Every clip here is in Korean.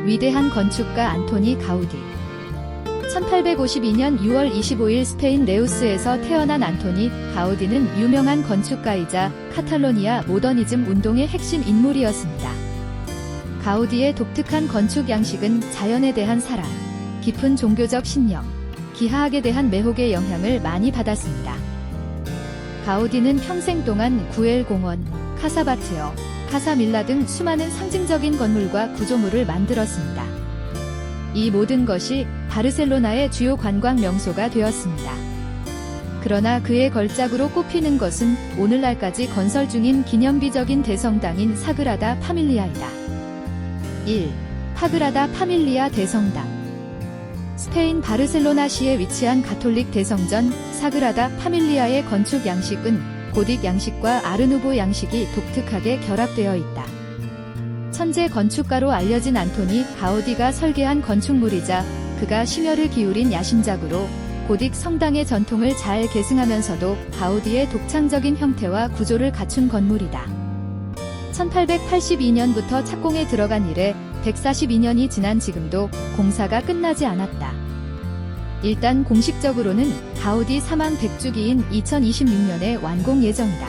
위대한 건축가 안토니 가우디. 1852년 6월 25일 스페인 레우스에서 태어난 안토니 가우디는 유명한 건축가이자 카탈로니아 모더니즘 운동의 핵심 인물이었습니다. 가우디의 독특한 건축 양식은 자연에 대한 사랑, 깊은 종교적 신념, 기하학에 대한 매혹의 영향을 많이 받았습니다. 가우디는 평생 동안 구엘 공원, 카사바티어, 카사밀라 등 수많은 상징적인 건물과 구조물을 만들었습니다. 이 모든 것이 바르셀로나의 주요 관광 명소가 되었습니다. 그러나 그의 걸작으로 꼽히는 것은 오늘날까지 건설 중인 기념비적인 대성당인 사그라다 파밀리아이다. 1. 사그라다 파밀리아 대성당. 스페인 바르셀로나시에 위치한 가톨릭 대성전 사그라다 파밀리아의 건축 양식은 고딕 양식과 아르누보 양식이 독특하게 결합되어 있다. 천재 건축가로 알려진 안토니 가우디가 설계한 건축물이자 그가 심혈을 기울인 야심작으로 고딕 성당의 전통을 잘 계승하면서도 가우디의 독창적인 형태와 구조를 갖춘 건물이다. 1882년부터 착공에 들어간 이래 142년이 지난 지금도 공사가 끝나지 않았다. 일단 공식적으로는 가우디 사망 100주기인 2026년에 완공 예정이다.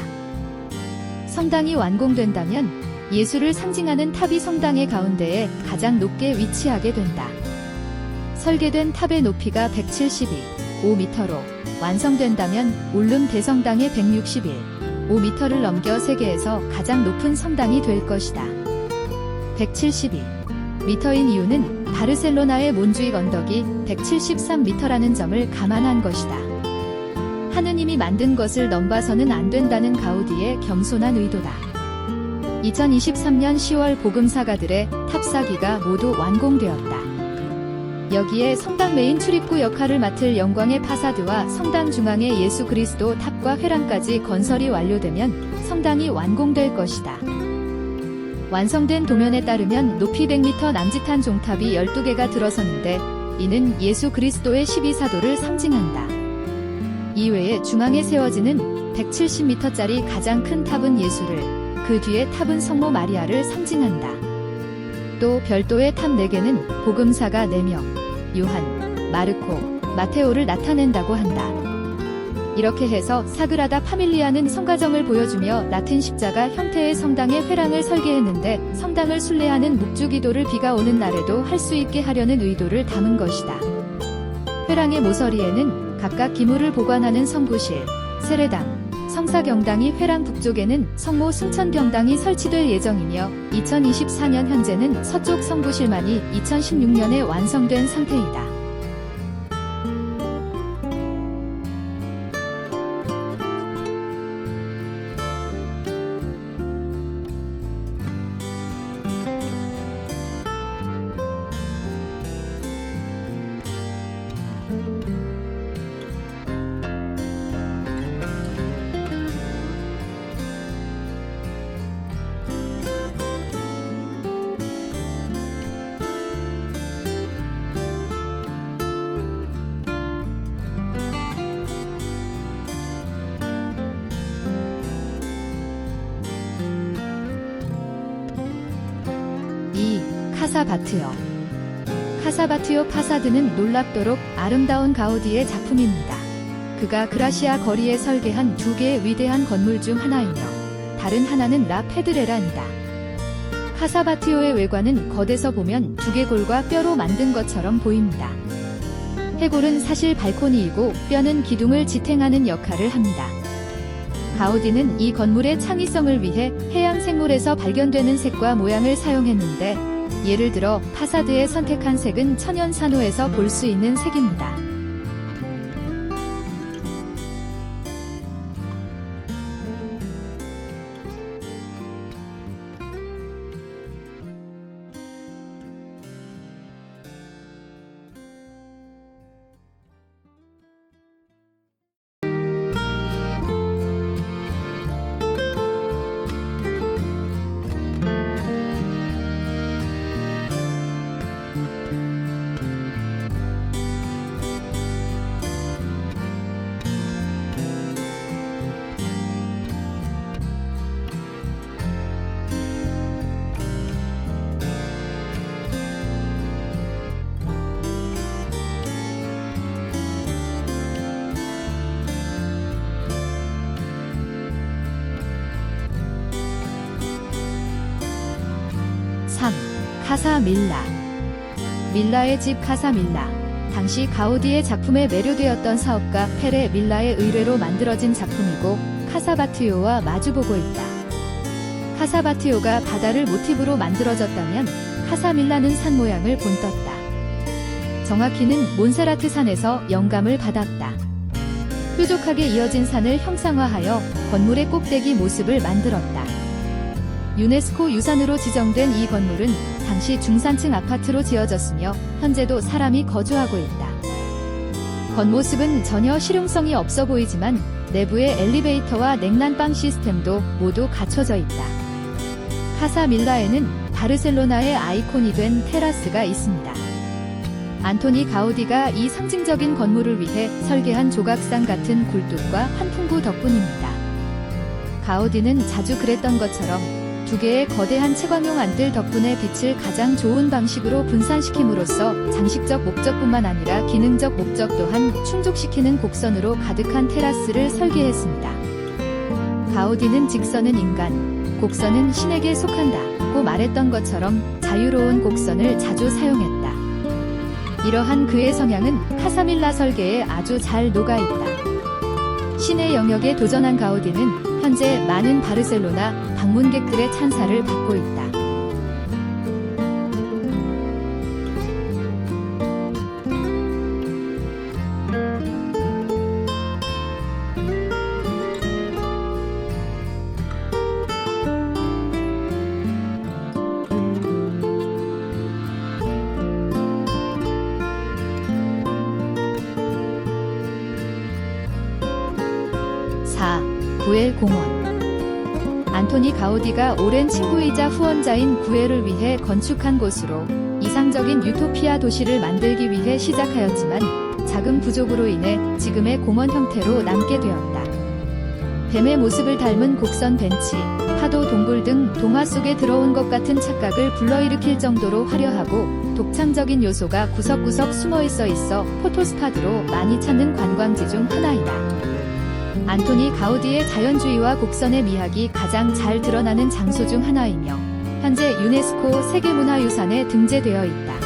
성당이 완공된다면 예수를 상징하는 탑이 성당의 가운데에 가장 높게 위치하게 된다. 설계된 탑의 높이가 172.5m로 완성된다면 울름 대성당의 161.5m를 넘겨 세계에서 가장 높은 성당이 될 것이다. 172m인 이유는 바르셀로나의 몬주익 언덕이 173m라는 점을 감안한 것이다. 하느님이 만든 것을 넘봐서는 안 된다는 가우디의 겸손한 의도다. 2023년 10월 복음사가들의 탑사기가 모두 완공되었다. 여기에 성당 메인 출입구 역할을 맡을 영광의 파사드와 성당 중앙의 예수 그리스도 탑과 회랑까지 건설이 완료되면 성당이 완공될 것이다. 완성된 도면에 따르면 높이 100m 남짓한 종탑이 12개가 들어서는데 이는 예수 그리스도의 12사도를 상징한다. 이외에 중앙에 세워지는 170m짜리 가장 큰 탑은 예수를, 그 뒤에 탑은 성모 마리아를 상징한다. 또 별도의 탑 4개는 복음사가 4명, 요한, 마르코, 마테오를 나타낸다고 한다. 이렇게 해서 사그라다 파밀리아는 성가정을 보여주며 라틴 십자가 형태의 성당의 회랑을 설계했는데 성당을 순례하는 묵주기도를 비가 오는 날에도 할 수 있게 하려는 의도를 담은 것이다. 회랑의 모서리에는 각각 기물을 보관하는 성구실, 세례당, 성사경당이 회랑 북쪽에는 성모 승천경당이 설치될 예정이며 2024년 현재는 서쪽 성구실만이 2016년에 완성된 상태이다. 카사바티어. 카사바티오 파사드는 놀랍도록 아름다운 가우디의 작품입니다. 그가 그라시아 거리에 설계한 2개의 위대한 건물 중 하나이며 다른 하나는 라 페드레라입니다. 카사바티오의 외관은 겉에서 보면 두개골과 뼈로 만든 것처럼 보입니다. 해골은 사실 발코니이고 뼈는 기둥을 지탱하는 역할을 합니다. 가우디는 이 건물의 창의성을 위해 해양 생물에서 발견되는 색과 모양을 사용했는데 예를 들어 파사드에 선택한 색은 천연산호에서 볼 수 있는 색입니다. 카사 밀라. 밀라의 집 카사 밀라. 당시 가우디의 작품에 매료되었던 사업가 페레 밀라의 의뢰로 만들어진 작품이고 카사바티오와 마주보고 있다. 카사바티오가 바다를 모티브로 만들어졌다면 카사 밀라는 산 모양을 본떴다. 정확히는 몬세라트 산에서 영감을 받았다. 뾰족하게 이어진 산을 형상화하여 건물의 꼭대기 모습을 만들었다. 유네스코 유산으로 지정된 이 건물은 당시 중산층 아파트로 지어졌으며 현재도 사람이 거주하고 있다. 겉모습은 전혀 실용성이 없어 보이지만 내부의 엘리베이터와 냉난방 시스템도 모두 갖춰져 있다. 카사 밀라에는 바르셀로나의 아이콘이 된 테라스가 있습니다. 안토니 가우디가 이 상징적인 건물을 위해 설계한 조각상 같은 굴뚝과 환풍구 덕분입니다. 가우디는 자주 그랬던 것처럼 두 개의 거대한 채광용 안들 덕분에 빛을 가장 좋은 방식으로 분산시킴으로써 장식적 목적뿐만 아니라 기능적 목적 또한 충족시키는 곡선으로 가득한 테라스를 설계했습니다. 가우디는 직선은 인간, 곡선은 신에게 속한다고 말했던 것처럼 자유로운 곡선을 자주 사용했다. 이러한 그의 성향은 카사밀라 설계에 아주 잘 녹아있다. 신의 영역에 도전한 가우디는 현재 많은 바르셀로나 방문객들의 찬사를 받고 있다. 구엘 공원. 안토니 가우디가 오랜 친구이자 후원자인 구엘을 위해 건축한 곳으로 이상적인 유토피아 도시를 만들기 위해 시작하였지만 자금 부족으로 인해 지금의 공원 형태로 남게 되었다. 뱀의 모습을 닮은 곡선 벤치, 파도 동굴 등 동화 속에 들어온 것 같은 착각을 불러일으킬 정도로 화려하고 독창적인 요소가 구석구석 숨어있어 포토스팟으로 많이 찾는 관광지 중 하나이다. 안토니 가우디의 자연주의와 곡선의 미학이 가장 잘 드러나는 장소 중 하나이며 현재 유네스코 세계문화유산에 등재되어 있다.